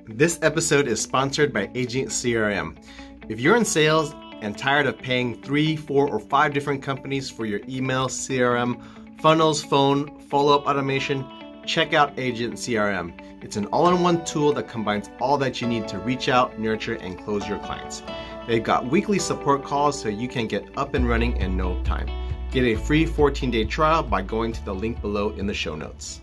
This episode is sponsored by Agent CRM. If you're in sales and tired of paying 3, 4, or 5 different companies for your email, CRM, funnels, phone, follow-up automation, check out Agent CRM. It's an all-in-one tool that combines all that you need to reach out, nurture, and close your clients. They've got weekly support calls so you can get up and running in no time. Get a free 14-day trial by going to the link below in the show notes.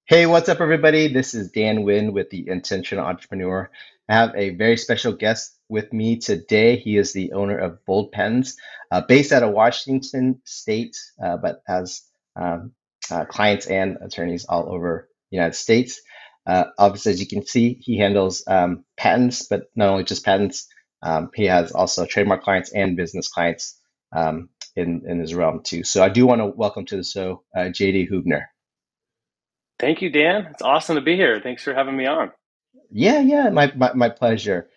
Hey, what's up, everybody? This is Dan Wynn with the Intentional Entrepreneur. I have a very special guest with me today. He is the owner of Bold Patents, based out of Washington State, but has clients and attorneys all over the United States. Obviously, as you can see, he handles patents, but not only just patents. He has also trademark clients and business clients in his realm too. So I do want to welcome to the show JD Houvener. Thank you, Dan. It's awesome to be here. Thanks for having me on. Yeah, my pleasure.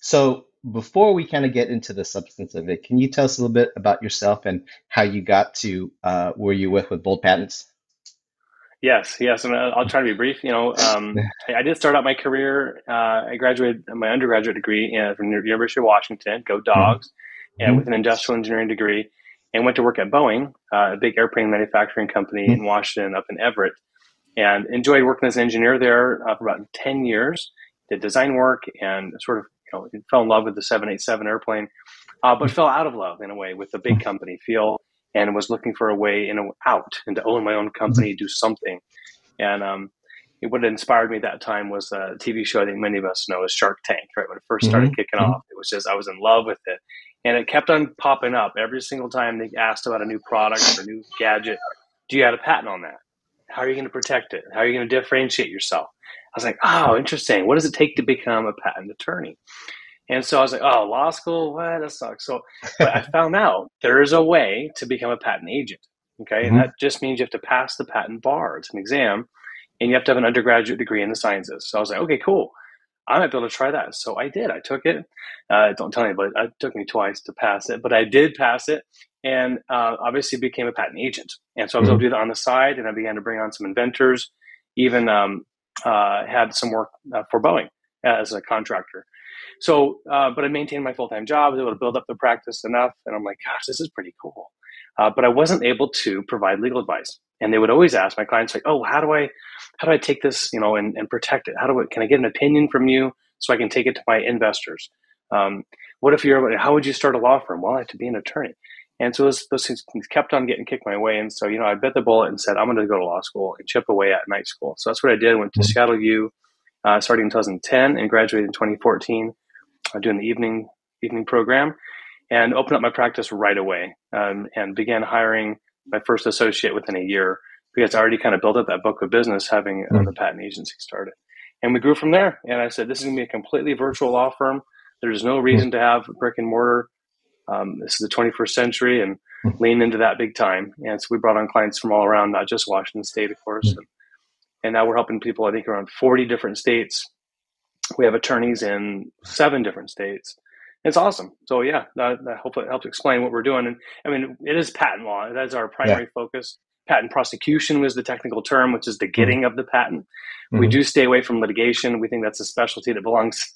So before we kind of get into the substance of it, can you tell us a little bit about yourself and how you got to where you're with Bold Patents? Yes, and I'll try to be brief. I did start out my career. I graduated my undergraduate degree from the University of Washington, go Dogs, and with an industrial engineering degree, and went to work at Boeing, a big airplane manufacturing company in Washington, up in Everett, and enjoyed working as an engineer there for about 10 years. Did design work and sort of fell in love with the 787 airplane, but fell out of love in a way with the big company feel, and was looking for a way out and to own my own company, do something. And what inspired me at that time was a TV show I think many of us know is Shark Tank, right? When it first started kicking off, it was just, I was in love with it. And it kept on popping up every single time they asked about a new product or a new gadget. Do you have a patent on that? How are you going to protect it? How are you going to differentiate yourself? I was like, oh, interesting. What does it take to become a patent attorney? And so I was like, oh, law school? What? That sucks. But I found out there is a way to become a patent agent. Okay. And that just means you have to pass the patent bar. It's an exam, and you have to have an undergraduate degree in the sciences. So I was like, okay, cool. I might be able to try that. So I did. I took it. Don't tell anybody. It took me twice to pass it, but I did pass it, and obviously became a patent agent. And so I was able to do that on the side, and I began to bring on some inventors, even had some work for Boeing as a contractor. So, but I maintained my full-time job. I was able to build up the practice enough, and I'm like, gosh, this is pretty cool. But I wasn't able to provide legal advice. And they would always ask my clients, like, oh, how do I take this, and protect it? Can I get an opinion from you so I can take it to my investors? How would you start a law firm? Well, I have to be an attorney. And so those things kept on getting kicked my way. And so, I bit the bullet and said, I'm going to go to law school and chip away at night school. So that's what I did. I went to Seattle U, starting in 2010 and graduated in 2014, doing the evening program, and opened up my practice right away, and began hiring my first associate within a year, because I already kind of built up that book of business having the patent agency started. And we grew from there. And I said, this is going to be a completely virtual law firm. There's no reason to have brick and mortar. This is the 21st century, and lean into that big time. And so we brought on clients from all around, not just Washington State, of course. And now we're helping people, I think, around 40 different states. We have attorneys in 7 different states. It's awesome. So yeah, that hopefully helps explain what we're doing. And I mean, it is patent law. That's our primary focus. Patent prosecution was the technical term, which is the getting of the patent. We do stay away from litigation. We think that's a specialty that belongs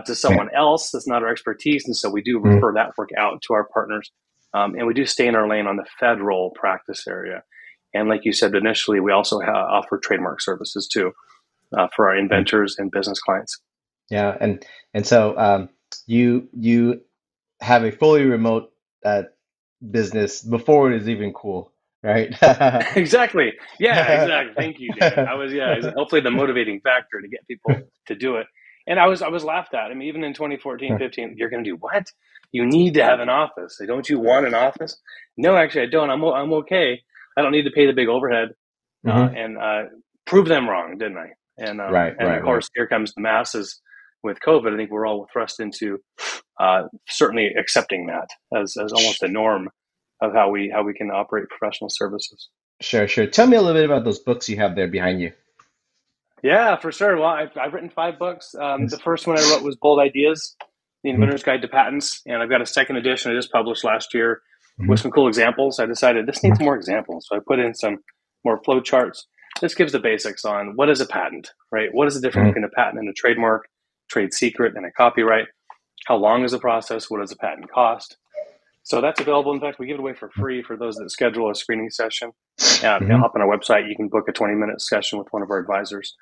to someone else. That's not our expertise. And so we do refer that work out to our partners. And we do stay in our lane on the federal practice area. And like you said initially, we also offer trademark services too, for our inventors and business clients. Yeah, and so you have a fully remote business before it is even cool, right? Exactly. Yeah, exactly. Thank you, Dan. Hopefully the motivating factor to get people to do it. And I was laughed at. I mean, even in 2014, 15, you're going to do what? You need to have an office. Don't you want an office? No, actually, I don't. I'm okay. I don't need to pay the big overhead, and prove them wrong, didn't I? And of course, here comes the masses with COVID. I think we're all thrust into certainly accepting that as almost a norm of how we can operate professional services. Sure. Tell me a little bit about those books you have there behind you. Yeah, for sure. Well, I've written 5 books. The first one I wrote was Bold Ideas, The Inventor's Guide to Patents. And I've got a second edition I just published last year with Mhm. some cool examples. I decided this needs more examples. So I put in some more flow charts. This gives the basics on what is a patent, right? What is the difference Mhm. between a patent and a trademark, trade secret and a copyright? How long is the process? What does a patent cost? So that's available. In fact, we give it away for free for those that schedule a screening session. Mhm. Hop on our website. You can book a 20-minute session with one of our advisors.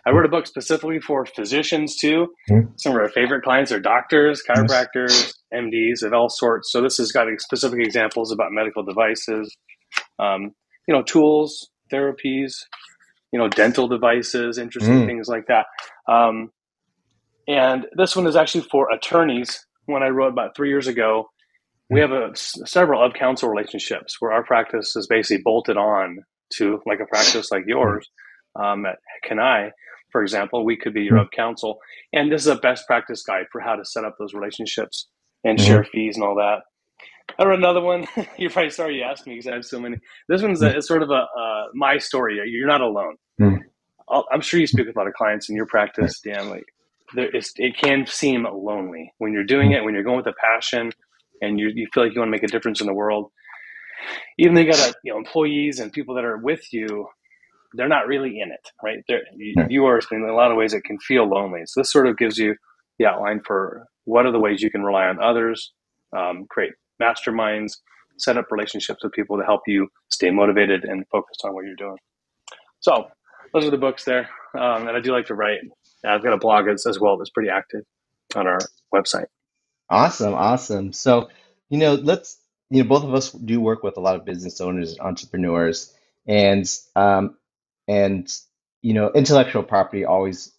I wrote a book specifically for physicians too. Mhm. Some of our favorite clients are doctors, Yes. chiropractors, MDs of all sorts. So this has got specific examples about medical devices, um, tools, therapies, dental devices, interesting Mhm. things like that. Um, and this one is actually for attorneys. When I wrote about 3 years ago, we have several of counsel relationships where our practice is basically bolted on to like a practice like Mhm. yours. At Can I, for example, we could be your Mhm. of counsel. And this is a best practice guide for how to set up those relationships and share Mhm. fees and all that. I wrote another one. You're probably sorry you asked me because I have so many. This one's Mhm. it's sort of a my story. You're not alone. Mhm. I'm sure you speak with a lot of clients in your Right. practice, Dan. Like, it can seem lonely when you're doing Mhm. it, when you're going with a passion, and you feel like you want to make a difference in the world. Even though you got employees and people that are with you, they're not really in it, right? Right. You are in a lot of ways it can feel lonely. So this sort of gives you the outline for what are the ways you can rely on others, create masterminds, set up relationships with people to help you stay motivated and focused on what you're doing. So those are the books there. And I do like to write. I've got a blog as well that's pretty active on our website. Awesome, awesome. So, let's, both of us do work with a lot of business owners, entrepreneurs, and um, and intellectual property always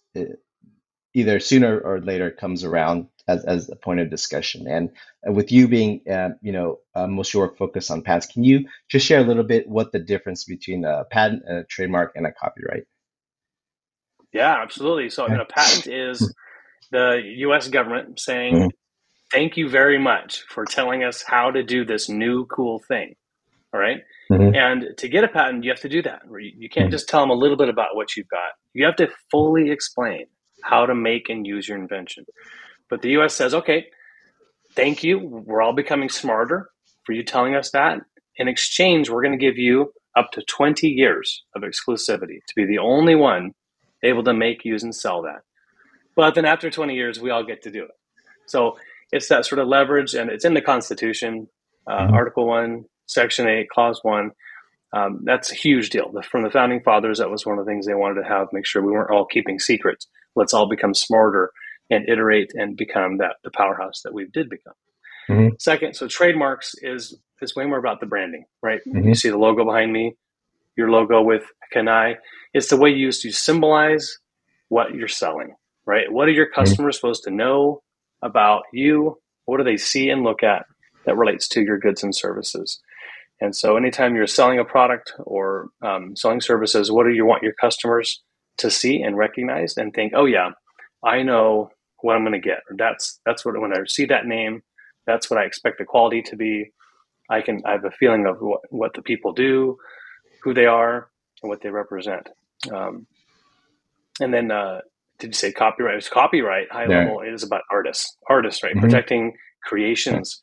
either sooner or later comes around as a point of discussion. And with you being, most of your work focused on patents, can you just share a little bit what the difference between a patent, a trademark, and a copyright? Yeah, absolutely. So Yeah. a patent is the U.S. government saying, Mhm. thank you very much for telling us how to do this new cool thing. All right. Mhm. And to get a patent, you have to do that. You can't Mhm. just tell them a little bit about what you've got. You have to fully explain how to make and use your invention. But the US says, okay, thank you. We're all becoming smarter for you telling us that. In exchange, we're going to give you up to 20 years of exclusivity to be the only one able to make, use, and sell that. But then after 20 years, we all get to do it. So it's that sort of leverage, and it's in the Constitution, Mhm. Article 1, Section 8, Clause 1. That's a huge deal. From the founding fathers, that was one of the things they wanted to have, make sure we weren't all keeping secrets. Let's all become smarter and iterate and become the powerhouse that we did become. Mhm. Second, so trademarks is way more about the branding, right? You Mhm. see the logo behind me, your logo with Kanai. It's the way you use to symbolize what you're selling, right? What are your Mhm. customers supposed to know about you? What do they see and look at that relates to your goods and services? And so, anytime you're selling a product or selling services, what do you want your customers to see and recognize and think? Oh yeah, I know what I'm going to get. That's what when I see that name, that's what I expect the quality to be. I have a feeling of what the people do, who they are, and what they represent. Um, and then, did you say copyright? It's copyright high Yeah. level. It is about artists, right? Mhm. Protecting Yeah. creations.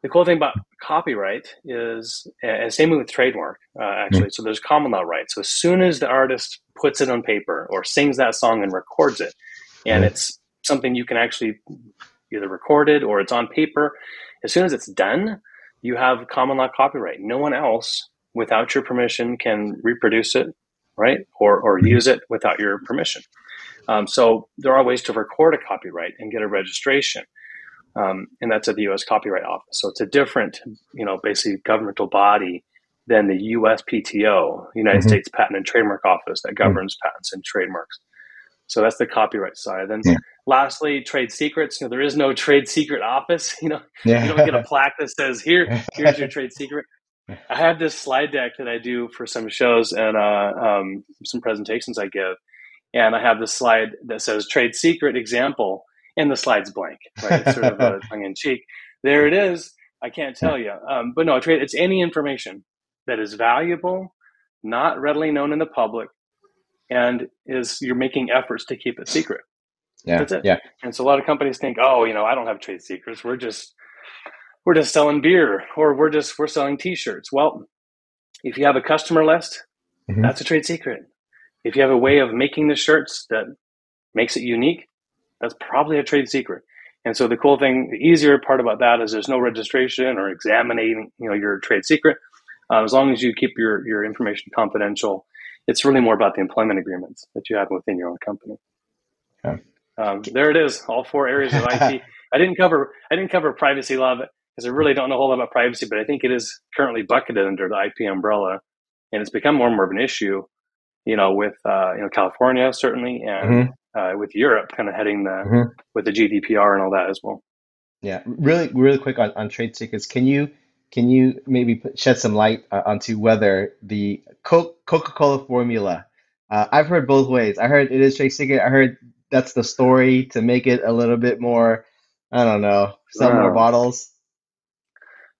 The cool thing about copyright is, and same with trademark, Mhm. actually. So there's common law rights. So as soon as the artist puts it on paper or sings that song and records it, and Mhm. it's something you can actually either record it or it's on paper, as soon as it's done, you have common law copyright. No one else, without your permission, can reproduce it, right? Or Mhm. use it without your permission. So there are ways to record a copyright and get a registration. And that's at the U.S. Copyright Office. So it's a different, basically governmental body than the USPTO, United Mhm. States Patent and Trademark Office, that Mhm. governs patents and trademarks. So that's the copyright side. Then, Yeah. lastly, trade secrets. There is no trade secret office. You don't get a Yeah. plaque that says here's your trade secret. I have this slide deck that I do for some shows and some presentations I give, and I have this slide that says trade secret example, and the slide's blank, right? It's sort of a tongue in cheek. There it is. I can't tell you. But no, trade, it's any information that is valuable, not readily known in the public, and is you're making efforts to keep it secret. Yeah. That's it. Yeah. And so a lot of companies think, oh, I don't have trade secrets. We're just we're just selling beer, or we're selling t-shirts. Well, if you have a customer list, Hmm. that's a trade secret. If you have a way of making the shirts that makes it unique, that's probably a trade secret. And so the cool thing, the easier part about that is there's no registration or examining, your trade secret. As long as you keep your information confidential, it's really more about the employment agreements that you have within your own company. Okay. There it is, all four areas of IP. I didn't cover privacy law because I really don't know a whole lot about privacy, but I think it is currently bucketed under the IP umbrella, and it's become more and more of an issue, with California certainly, and Hmm. with Europe kind of heading Hmm. with the GDPR and all that as well. Yeah, really quick on trade secrets. Can you maybe shed some light onto whether the Coca-Cola formula? I've heard both ways. I heard it is trade secret. I heard that's the story to make it a little bit more, I don't know, sell more Oh, bottles.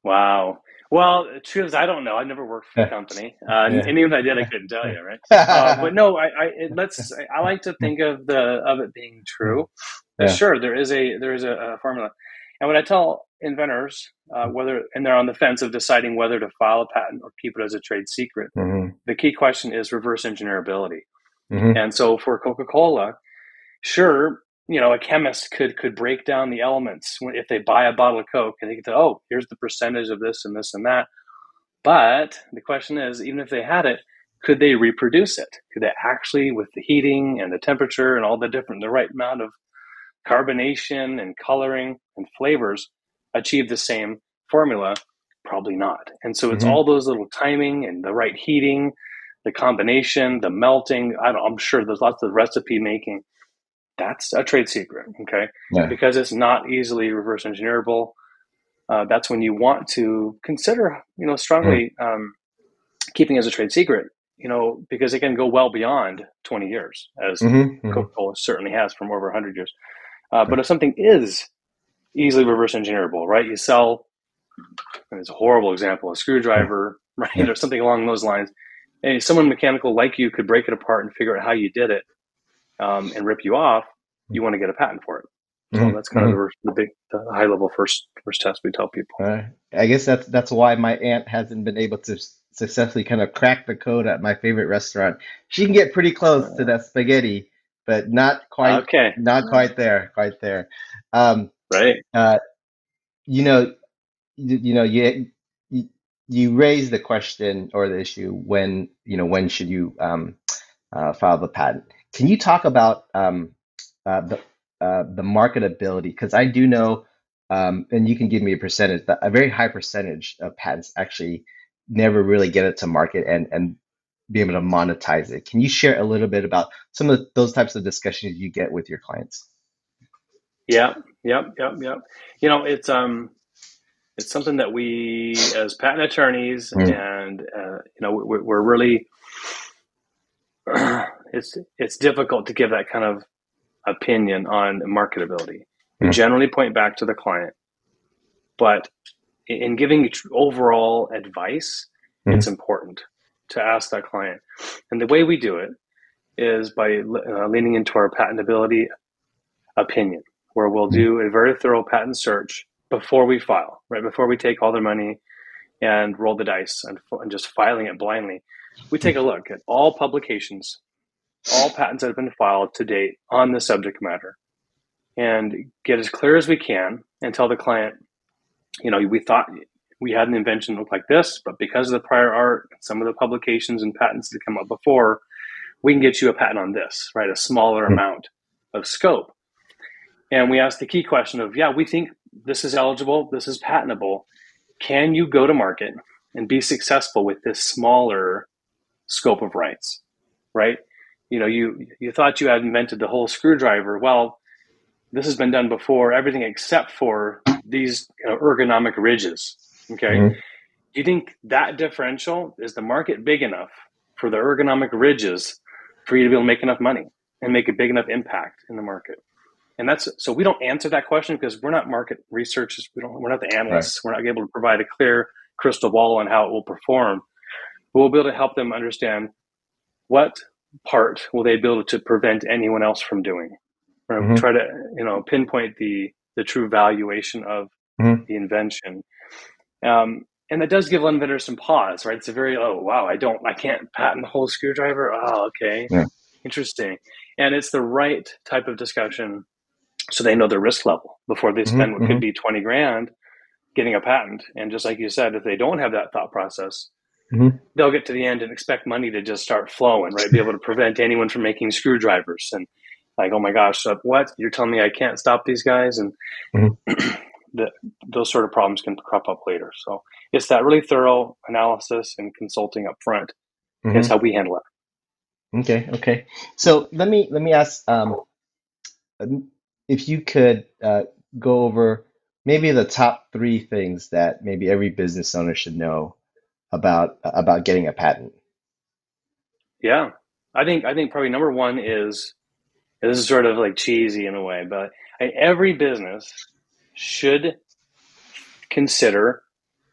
wow. Well, the truth is, I don't know. I never worked for the Yeah. company, Yeah. and even if I did, I couldn't tell you, right? But no, I like to think of it being true. That Yeah. sure, there is a formula, and when I tell inventors whether, and they're on the fence of deciding whether to file a patent or keep it as a trade secret, Hmm. the key question is reverse engineerability. Hmm. And so for Coca-Cola, sure, a chemist could break down the elements if they buy a bottle of Coke, and they can say, oh, here's the percentage of this and this and that. But the question is, even if they had it, could they reproduce it? Could they actually, with the heating and the temperature and all the right amount of carbonation and coloring and flavors, achieve the same formula? Probably not. And so it's Hmm. all those little timing and the right heating, the combination, the melting. I'm sure there's lots of recipe making. That's a trade secret, okay? Yeah. Because it's not easily reverse engineerable. That's when you want to consider, strongly keeping as a trade secret, because it can go well beyond 20 years, as Hmm. Hmm. Coca-Cola certainly has from over 100 years. But if something is easily reverse engineerable, right? You sell, and it's a horrible example, a screwdriver, right, Yeah. or something along those lines. And someone mechanical like you could break it apart and figure out how you did it, and rip you off. You want to get a patent for it. So Hmm. that's kind of Hmm. the high level first test we tell people. I guess that's why my aunt hasn't been able to successfully kind of crack the code at my favorite restaurant. She can get pretty close to that spaghetti, but Okay, not quite there, quite there. Um, right. uh, you know, you you raise the question or the issue when when should you file the patent? Can you talk about the the marketability? Because I do know, and you can give me a percentage, that a very high percentage of patents actually never really get it to market and be able to monetize it. Can you share a little bit about some of those types of discussions you get with your clients? Yeah, yep, yep, yep. It's something that we, as patent attorneys, Mm, and we're really it's difficult to give that kind of opinion on marketability. We mm, generally point back to the client, but in giving overall advice, it's mm, important to ask that client. And the way we do it is by leaning into our patentability opinion, where we'll mm, do a very thorough patent search before we file, right before we take all their money and roll the dice and just filing it blindly. We take a look at all publications, all patents that have been filed to date on the subject matter, and get as clear as we can and tell the client, we thought we had an invention look like this, but because of the prior art, some of the publications and patents that come up before, we can get you a patent on this, right? A smaller mm, amount of scope. And we ask the key question of, yeah, we think this is eligible, this is patentable. Can you go to market and be successful with this smaller scope of rights, right? You thought you had invented the whole screwdriver. Well, this has been done before, everything except for these ergonomic ridges. Okay. mm, Do you think that differential is the market big enough for the ergonomic ridges for you to be able to make enough money and make a big enough impact in the market? And that's so we don't answer that question because we're not market researchers. We're not the right. analysts. We're not able to provide a clear crystal ball on how it will perform. But we'll be able to help them understand what part will they be able to prevent anyone else from doing. Or Mm-hmm. try to pinpoint the true valuation of Mm-hmm. the invention. And that does give inventors some pause, right? It's a very, oh, wow, I can't patent the whole screwdriver. Oh, okay. Yeah. Interesting. And it's the right type of discussion so they know their risk level before they spend Mm-hmm. what could Mm-hmm. be 20 grand getting a patent. And just like you said, if they don't have that thought process, Mm-hmm. they'll get to the end and expect money to just start flowing, right? Be able to prevent anyone from making screwdrivers. And like, oh my gosh, what? You're telling me I can't stop these guys? And Mm-hmm. the, those sort of problems can crop up later. So it's that really thorough analysis and consulting up front is Mm-hmm. how we handle it. Okay. Okay. So let me ask, if you could go over maybe the top three things that maybe every business owner should know about getting a patent. Yeah. I think probably number one is, this is sort of like cheesy in a way, but every business should consider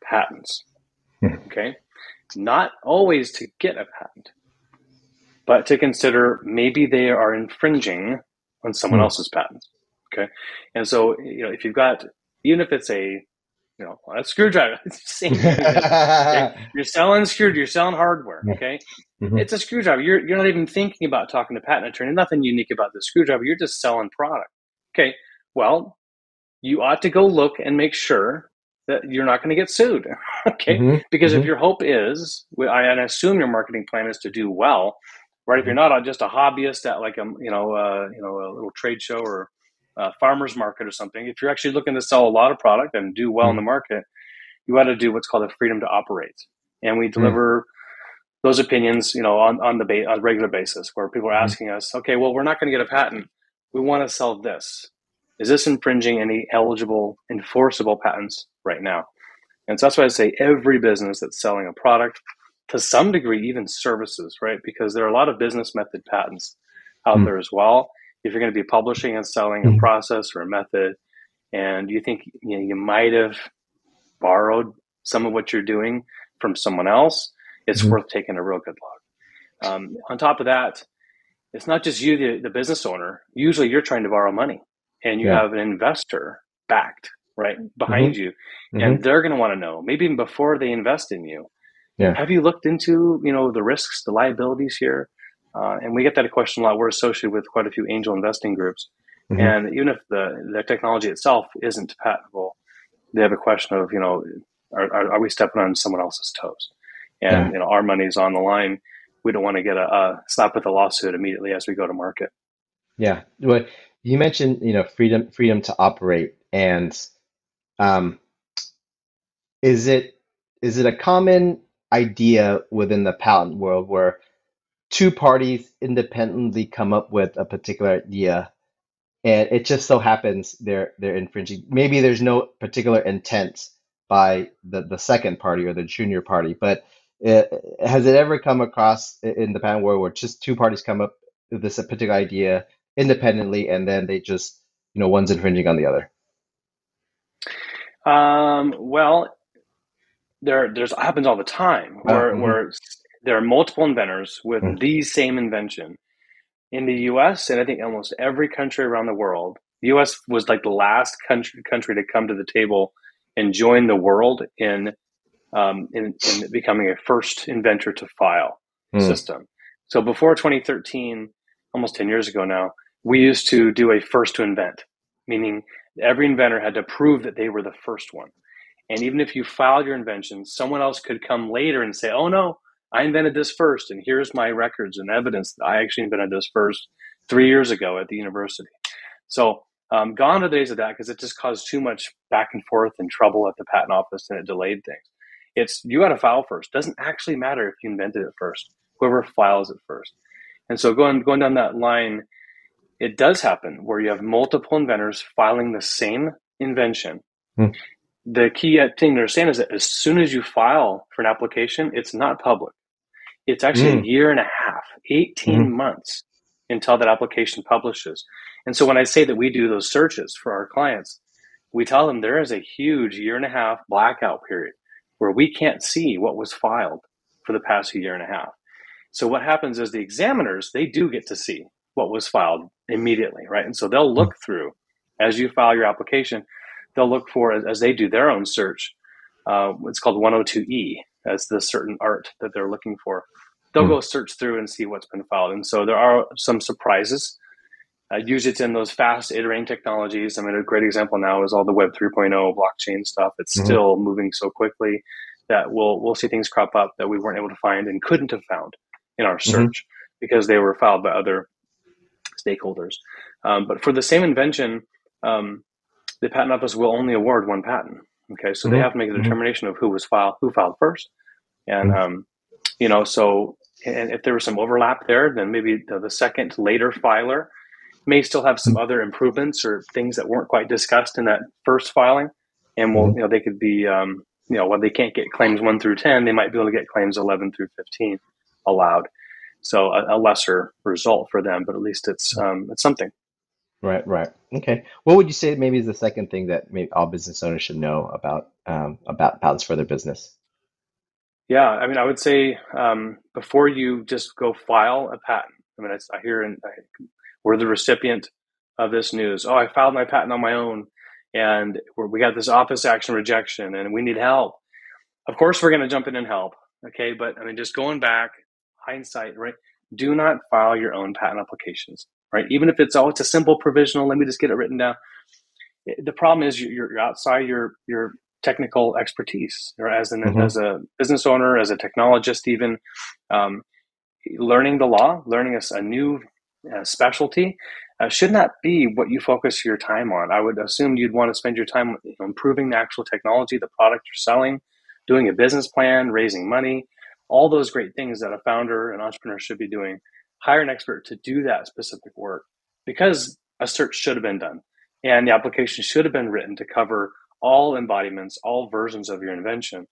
patents. Okay. Not always to get a patent, but to consider maybe they are infringing on someone Mm. else's patents. Okay. And so, if you've got, even if it's a screwdriver, it's the same definition. Okay. You're selling hardware. Yeah. Okay. Mhm. It's a screwdriver. You're not even thinking about talking to patent attorney. Nothing unique about the screwdriver. You're just selling product. Okay. Well, you ought to go look and make sure that you're not going to get sued. Okay. Mhm. Because if Mhm. your hope is, and I assume your marketing plan is to do well, right? If you're Mhm. not just a hobbyist at like a little trade show or a farmer's market or something, if you're actually looking to sell a lot of product and do well in the Mhm. market, you ought to do what's called a freedom to operate. And we Mhm. deliver those opinions, on a regular basis, where people are Mhm. asking us, okay, well, we're not going to get a patent. We want to sell this. Is this infringing any eligible, enforceable patents right now? And so that's why I say every business that's selling a product, to some degree, even services, right? Because there are a lot of business method patents out Mhm. there as well. If you're going to be publishing and selling a Mhm. process or a method, and you think you might have borrowed some of what you're doing from someone else, it's Mhm. worth taking a real good look. On top of that, it's not just you, the business owner. Usually you're trying to borrow money and you Yeah. have an investor backed right behind Mhm. you. And Mhm. they're going to want to know, maybe even before they invest in you, Yeah. have you looked into, the risks, the liabilities here? And we get that question a lot. We're associated with quite a few angel investing groups. Mhm. And even if the technology itself isn't patentable, they have a question of, are we stepping on someone else's toes? Yeah. And, our money's on the line. We don't want to get a slap with a lawsuit immediately as we go to market. Yeah. Well, you mentioned, freedom to operate, and um, is it is it a common idea within the patent world where two parties independently come up with a particular idea, and it just so happens they're infringing. Maybe there's no particular intent by the second party or the junior party, but it, has it ever come across in the patent world where just two parties come up with this particular idea independently, and then they just, one's infringing on the other? Well, there's happens all the time where Mm-hmm. there are multiple inventors with Mm-hmm. the same invention in the U.S. and I think almost every country around the world. The U.S. was like the last country to come to the table and join the world in becoming a first inventor to file system. So before 2013, almost 10 years ago now, we used to do a first to invent, meaning every inventor had to prove that they were the first one. And even if you filed your invention, someone else could come later and say, oh no, I invented this first, and here's my records and evidence that I actually invented this first 3 years ago at the university. So gone are the days of that, because it just caused too much back and forth and trouble at the patent office, and it delayed things. It's, you got to file first. Doesn't actually matter if you invented it first. Whoever files it first. And so going down that line, it does happen where you have multiple inventors filing the same invention. Mm-hmm. The key thing to understand is that as soon as you file for an application, it's not public. It's actually a year and a half, 18 Mm-hmm. months until that application publishes. And so when I say that we do those searches for our clients, we tell them there is a huge year and a half blackout period where we can't see what was filed for the past year and a half. So what happens is the examiners, they do get to see what was filed immediately, right? And so they'll look through as you file your application. they'll look for, as they do their own search, it's called 102E as the certain art that they're looking for. They'll Mm-hmm. go search through and see what's been filed. And so there are some surprises. Usually it's in those fast iterating technologies. I mean, a great example now is all the Web 3.0 blockchain stuff. It's Mm-hmm. still moving so quickly that we'll see things crop up that we weren't able to find and couldn't have found in our Mm-hmm. search because they were filed by other stakeholders. But for the same invention, the patent office will only award one patent. Okay, so they have to make a Mm-hmm. determination of who filed first, and so and if there was some overlap there, then maybe the second later filer may still have some other improvements or things that weren't quite discussed in that first filing, and Mm-hmm. they could be when they can't get claims 1 through 10, they might be able to get claims 11 through 15 allowed. So a lesser result for them, but at least it's something. Right, right. Okay. What would you say maybe is the second thing that maybe all business owners should know about patents for their business? Yeah, I mean, I would say before you just go file a patent. I mean, I hear we're the recipient of this news. Oh, I filed my patent on my own, and we got this office action rejection, and we need help. Of course, we're going to jump in and help. Okay, but I mean, just going back, hindsight, right? Do not file your own patent applications, right? Even if it's a simple provisional. Let me just get it written down. The problem is you're outside your technical expertise, or as Mm-hmm. a business owner, as a technologist, even um, learning the law, learning a new specialty should not be what you focus your time on. I would assume you'd want to spend your time improving the actual technology, the product you're selling, doing a business plan, raising money, all those great things that a founder and entrepreneur should be doing. Hire an expert to do that specific work because a search should have been done and the application should have been written to cover all embodiments, all versions of your invention.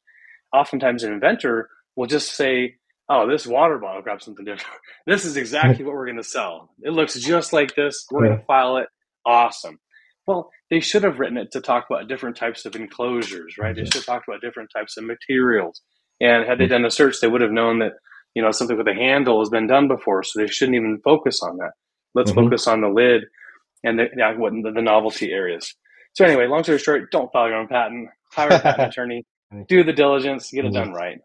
Oftentimes, an inventor will just say, "Oh, this water bottle grabs something different. This is exactly what we're going to sell. It looks just like this. We're going to file it. Awesome." Well, they should have written it to talk about different types of enclosures, right? They should have talked about different types of materials. And had they done a search, they would have known that something with a handle has been done before, so they shouldn't even focus on that. Let's Mm-hmm. focus on the lid and the novelty areas. So anyway, long story short, don't file your own patent. Hire a patent attorney. Do the diligence. Get it Mm-hmm. done right.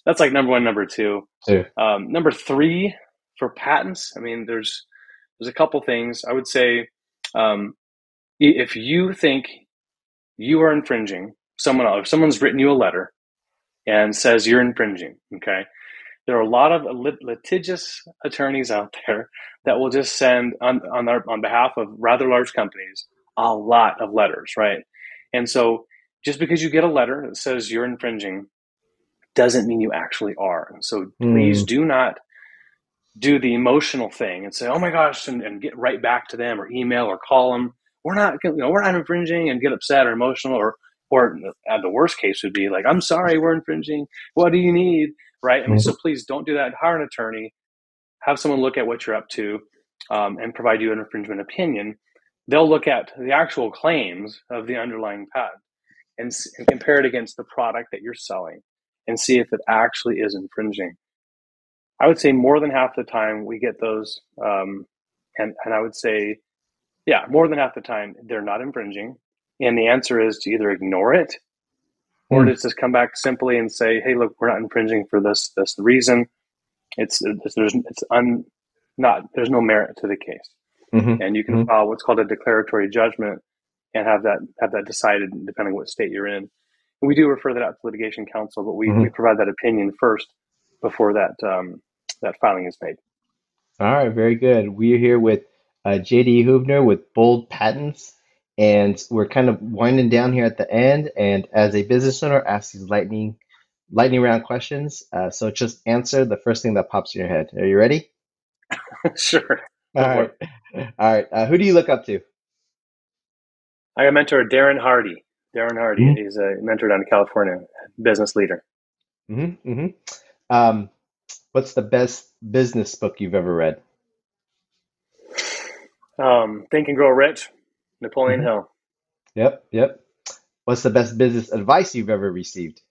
That's like number one. Number two. Two. Number three for patents. I mean, there's a couple things I would say. If you think you are infringing if someone's written you a letter and says you're infringing, okay, there are a lot of litigious attorneys out there that will just send on behalf of rather large companies a lot of letters, right? And so just because you get a letter that says you're infringing doesn't mean you actually are. And so please Mm-hmm. do not do the emotional thing and say, "Oh my gosh," and get right back to them or email or call them. We're not infringing, and get upset or emotional, or the worst case would be like, "I'm sorry, we're infringing. What do you need?" Right? I mean, so please don't do that. Hire an attorney, have someone look at what you're up to, and provide you an infringement opinion. They'll look at the actual claims of the underlying patent and compare it against the product that you're selling and see if it actually is infringing. I would say more than half the time we get those, and I would say, yeah, more than half the time they're not infringing. And the answer is to either ignore it or to just come back simply and say, "Hey, look, we're not infringing for this reason. There's no merit to the case," Mm-hmm. and you can Mm-hmm. file what's called a declaratory judgment and have that decided depending on what state you're in. And we do refer that out to litigation counsel, but we Mm-hmm. provide that opinion first before that filing is made. All right, very good. We're here with JD Houvener with Bold Patents, and we're kind of winding down here at the end. And as a business owner, ask these lightning round questions. So just answer the first thing that pops in your head. Are you ready? Sure, All go for right. it. All right. Who do you look up to? I got mentor Darren Hardy. Darren Hardy Mm-hmm. is a mentor down in California, business leader. Mm-hmm. Mm-hmm. Um, what's the best business book you've ever read? Think and Grow Rich, Napoleon Mm-hmm. Hill. Yep. Yep. What's the best business advice you've ever received?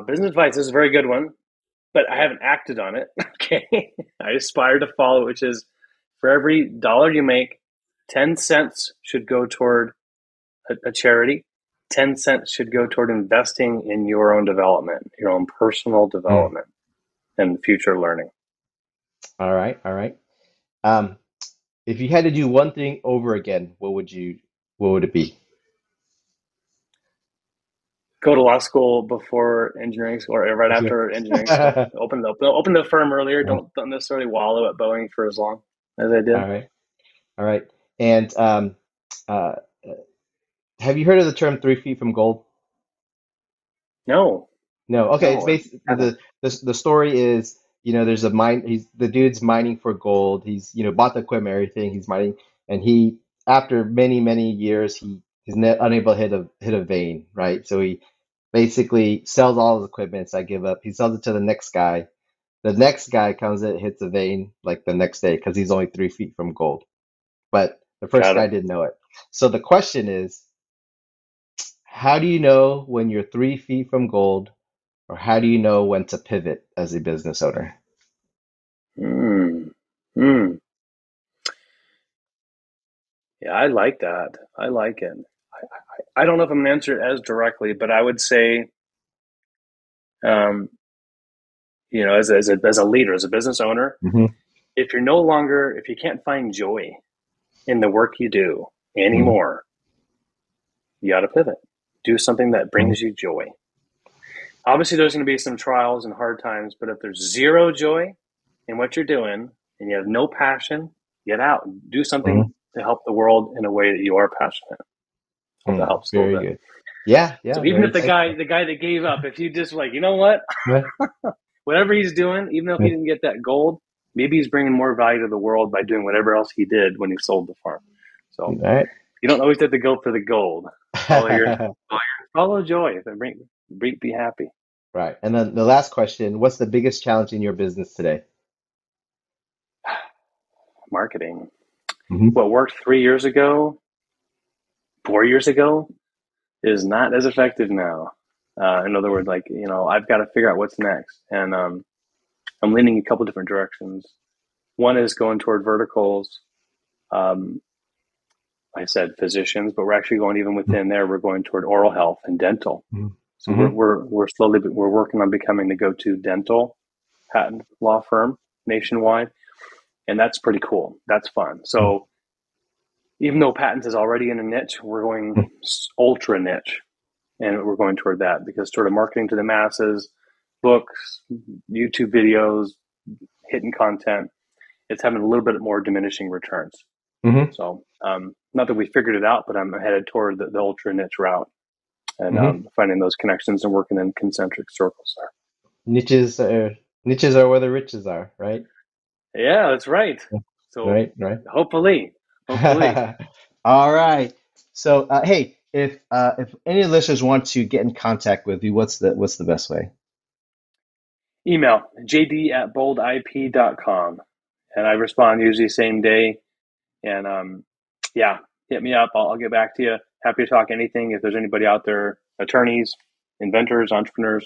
Business advice is a very good one, but I haven't acted on it. Okay, I aspire to follow, which is for every dollar you make, 10 cents should go toward a charity. 10 cents should go toward investing in your own development, your own personal Mm. development and future learning. All right, all right. Um, if you had to do one thing over again, what would it be? Go to law school before engineering school or right Sure. after engineering school. Open the firm earlier. Don't necessarily wallow at Boeing for as long as I did. All right, all right. And uh, have you heard of the term 3 feet from gold? No, No. Okay, it's no, I basically haven't. the story is, there's a mine, the dude's mining for gold. He's, bought the equipment, everything, he's mining, and he, after many, many years, he's unable to hit a vein, right? So he basically sells all his equipment. So I give up. He sells it to the next guy. The next guy comes in, hits a vein like the next day because he's only 3 feet from gold. But the first Got guy it. didn't know it. So the question is, how do you know when you're 3 feet from gold, or how do you know when to pivot as a business owner? Mm. Mm. Yeah, I like that. I like it. I don't know if I'm gonna answer it as directly, but I would say, um, as a leader, as a business owner, Hmm. if you can't find joy in the work you do Hmm. anymore, you got to pivot. Do something that Hmm. brings you joy. Obviously, there's going to be some trials and hard times, but if there's zero joy in what you're doing and you have no passion, get out. Do Hmm. something to help the world in a way that you are passionate. Hope that helps a little Very bit. good. Yeah, So yeah, even very if insightful. the guy that gave up, if you just like, you know what, Yeah, whatever he's doing, even if he yeah. didn't get that gold, maybe he's bringing more value to the world by doing whatever else he did when he sold the farm. All So right. you don't always have to go for the gold. Follow your follow joy. If it be happy. Right. And then the last question, what's the biggest challenge in your business today? Marketing. Hmm. What worked 3 years ago, 4 years ago, is not as effective now. In other words, like I've got to figure out what's next, and I'm leaning a couple different directions. One is going toward verticals. Um, I said physicians, but we're actually going even within there. We're going toward oral health and dental. So Hmm. we're slowly we're working on becoming the go-to dental patent law firm nationwide, and that's pretty cool. That's fun. So even though patents is already in a niche, we're going ultra niche, and we're going toward that because sort of marketing to the masses, books, YouTube videos, hidden content, it's having a little bit more diminishing returns. Hmm. So not that we figured it out, but I'm headed toward the ultra niche route and Hmm. finding those connections and working in concentric circles there. Niches are where the riches are, right? Yeah, that's right. Yeah. So Right, right. hopefully, hopefully, All right. So, hey, if any listeners want to get in contact with you, what's the best way? email jd@boldip.com, and I respond usually same day. And yeah, hit me up. I'll get back to you. Happy to talk anything. If there's anybody out there, attorneys, inventors, entrepreneurs,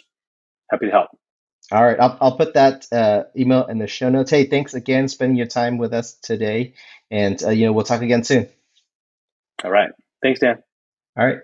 happy to help. All right, I'll put that email in the show notes. Hey, thanks again spending your time with us today, and we'll talk again soon. All right. Thanks, Dan. All right.